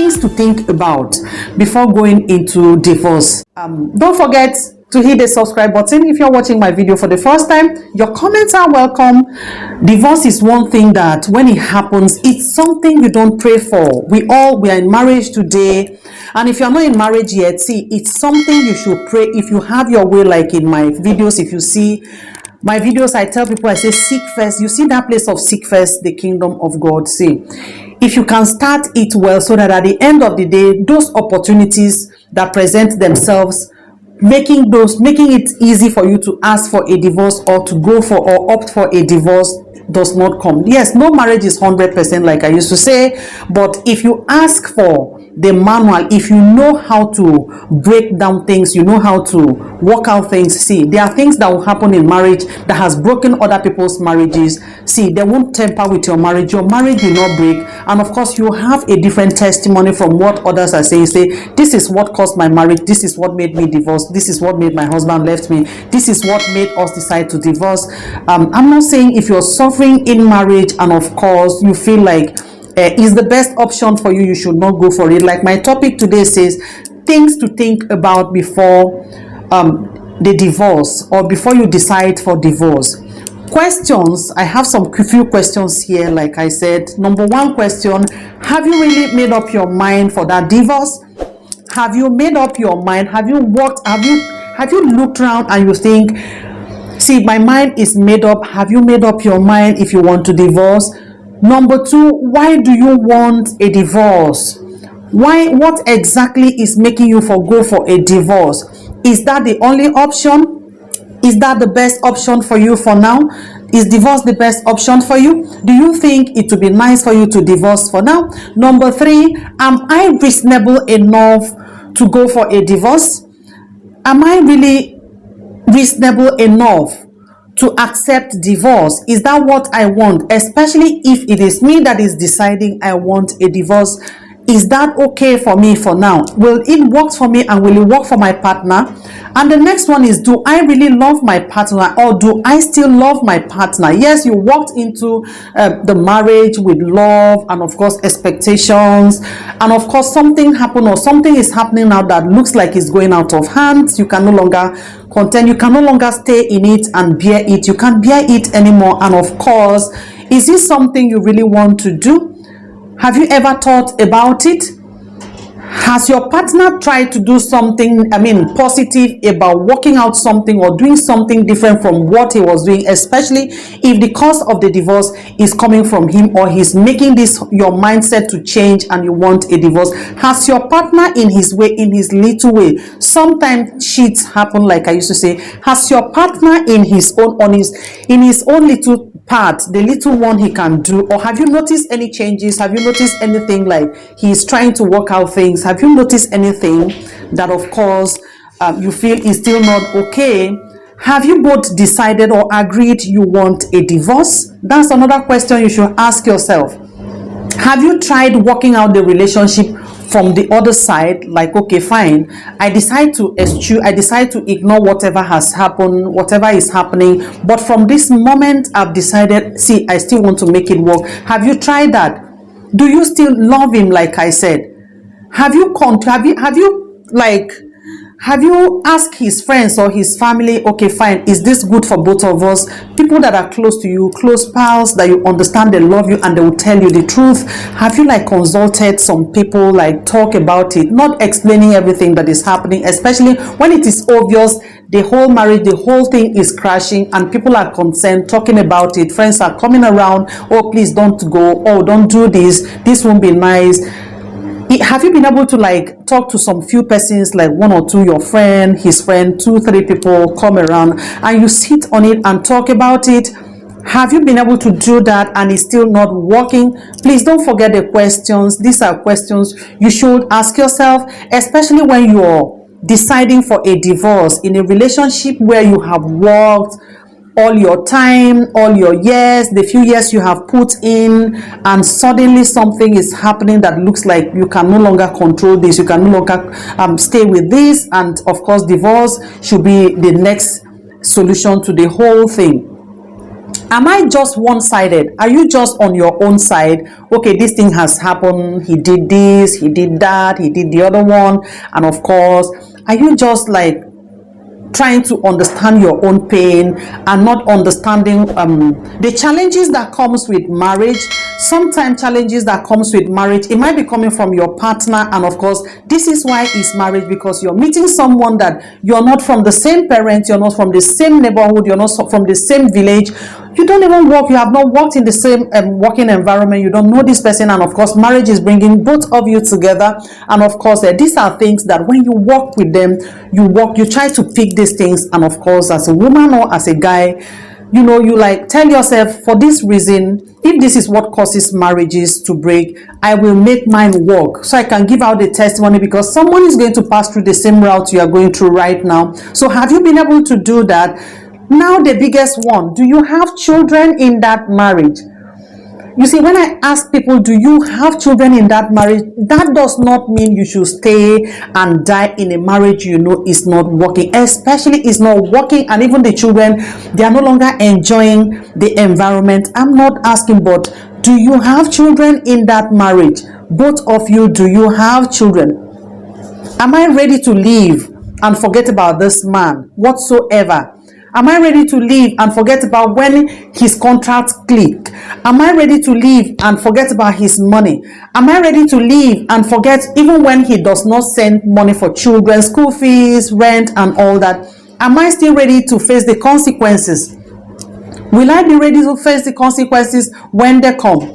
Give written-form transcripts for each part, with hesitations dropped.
things to think about before going into divorce. Don't forget to hit the subscribe button if you're watching my video for the first time. Your comments are welcome. Divorce is one thing that when it happens, it's something you don't pray for. We are in marriage today, and if you're not in marriage yet, see, it's something you should pray. If you have your way, like in my videos, if you see my videos, I tell people, I say seek first. You see that place of seek first the kingdom of God. See, if you can start it well, so that at the end of the day, those opportunities that present themselves, making it easy for you to ask for a divorce or to go for or opt for a divorce does not come. Yes, no marriage is 100%, like I used to say, but if you ask for the manual, if you know how to break down things, you know how to work out things. See, there are things that will happen in marriage that has broken other people's marriages. See, they won't tamper with your marriage will not break, and of course you have a different testimony from what others are saying. Say, this is what caused my marriage, this is what made me divorce, this is what made my husband left me, this is what made us decide to divorce. I'm not saying if you're suffering in marriage and of course you feel like is the best option for you, you should not go for it. Like my topic today says, things to think about before the divorce or before you decide for divorce. Questions, I have some few questions here. Like I said, number one question, have you really made up your mind for that divorce? Have you made up your mind? Have you looked around and you think, see, my mind is made up? Have you made up your mind if you want to divorce? Number two, why do you want a divorce? What exactly is making you go for a divorce? Is that the only option? Is that the best option for you for now? Is divorce the best option for you? Do you think it would be nice for you to divorce for now? Number three, am I reasonable enough to go for a divorce? Am I really reasonable enough to accept divorce? Is that what I want? Especially if it is me that is deciding I want a divorce. Is that okay for me for now? Will it work for me and will it work for my partner? And the next one is, do I really love my partner or do I still love my partner? Yes, you walked into the marriage with love and of course expectations, and of course something happened or something is happening now that looks like it's going out of hand. You can no longer contend, you can no longer stay in it and bear it. You can't bear it anymore. And of course, is this something you really want to do? Have you ever thought about it? Has your partner tried to do something, positive about working out something or doing something different from what he was doing, especially if the cause of the divorce is coming from him or he's making this your mindset to change and you want a divorce? Has your partner in his little way, sometimes shit happen, like I used to say, has your partner in his own little part, the little one he can do, or have you noticed any changes? Have you noticed anything like he's trying to work out things? Have you noticed anything that of course you feel is still not okay? Have you both decided or agreed you want a divorce? That's another question you should ask yourself. Have you tried working out the relationship from the other side? Like, okay, fine, I decide to ignore whatever has happened, whatever is happening, but from this moment I've decided, see, I still want to make it work. Have you tried that? Do you still love him? Like I said, have you asked his friends or his family, okay, fine, is this good for both of us? People that are close to you, close pals that you understand, they love you and they will tell you the truth. Have you consulted some people, talk about it, not explaining everything that is happening, especially when it is obvious the whole marriage, the whole thing is crashing and people are concerned, talking about it. Friends are coming around, oh, please don't go, oh, don't do this won't be nice. Have you been able to talk to some few persons, like one or two, your friend, his friend, 2-3 people come around and you sit on it and talk about it? Have you been able to do that and it's still not working? Please don't forget the questions. These are questions you should ask yourself, especially when you're deciding for a divorce in a relationship where you have worked all your time, all your years, the few years you have put in, and suddenly something is happening that looks like you can no longer control this, you can no longer stay with this, and of course divorce should be the next solution to the whole thing. Am I just one-sided? Are you just on your own side? Okay, this thing has happened, he did this, he did that, he did the other one, and of course, are you just like trying to understand your own pain and not understanding the challenges that comes with marriage? Sometimes challenges that comes with marriage, it might be coming from your partner, and of course this is why it's marriage, because you're meeting someone that you're not from the same parents, you're not from the same neighborhood, you're not from the same village, you don't even work, you have not worked in the same working environment, you don't know this person, and of course marriage is bringing both of you together. And of course these are things that when you work with them, you try to pick these things, and of course as a woman or as a guy, you know, you like tell yourself, for this reason, if this is what causes marriages to break, I will make mine work so I can give out the testimony, because someone is going to pass through the same route you are going through right now. So have you been able to do that? Now the biggest one, do you have children in that marriage? You see, when I ask people, do you have children in that marriage, that does not mean you should stay and die in a marriage you know is not working, especially is not working, and even the children, they are no longer enjoying the environment. I'm not asking, but do you have children in that marriage? Both of you, do you have children? Am I ready to leave and forget about this man whatsoever? Am I ready to leave and forget about when his contract click? Am I ready to leave and forget about his money? Am I ready to leave and forget even when he does not send money for children, school fees, rent, and all that? Am I still ready to face the consequences? Will I be ready to face the consequences when they come?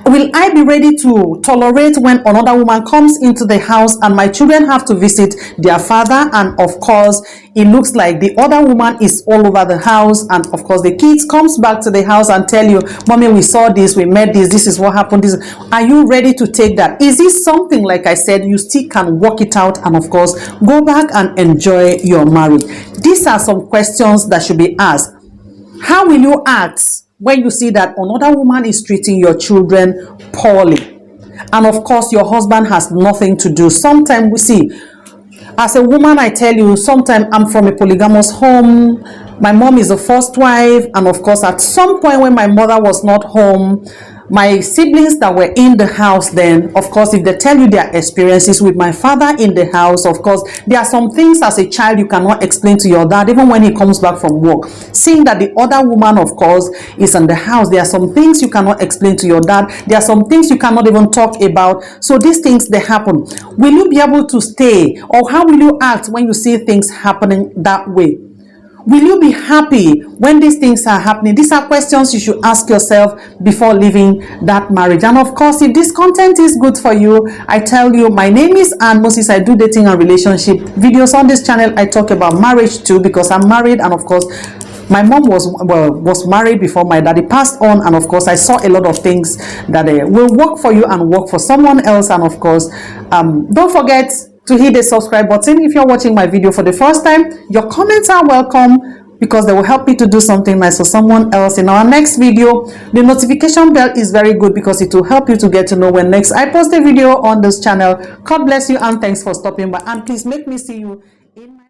Will I be ready to tolerate when another woman comes into the house and my children have to visit their father, and of course it looks like the other woman is all over the house, and of course the kids comes back to the house and tell you, mommy, we saw this, we met this is what happened, this. Are you ready to take that? Is this something, like I said, you still can work it out and of course go back and enjoy your marriage? These are some questions that should be asked. How will you act when you see that another woman is treating your children poorly, and of course your husband has nothing to do? Sometimes we see, as a woman, I tell you, sometimes I'm from a polygamous home. My mom is the first wife, and of course at some point when my mother was not home, my siblings that were in the house then, of course, if they tell you their experiences with my father in the house, of course there are some things as a child you cannot explain to your dad even when he comes back from work. Seeing that the other woman, of course, is in the house, there are some things you cannot explain to your dad, there are some things you cannot even talk about. So these things, they happen. Will you be able to stay, or how will you act when you see things happening that way? Will you be happy when these things are happening? These are questions you should ask yourself before leaving that marriage. And of course, if this content is good for you, I tell you, my name is Ann Moses. I do dating and relationship videos on this channel. I talk about marriage too, because I'm married, and of course my mom was married before my daddy passed on, and of course I saw a lot of things that will work for you and work for someone else. And of course, don't forget to hit the subscribe button if you're watching my video for the first time. Your comments are welcome, because they will help me to do something nice for someone else in our next video. The notification bell is very good, because it will help you to get to know when next I post a video on this channel. God bless you, and thanks for stopping by, and please make me see you in my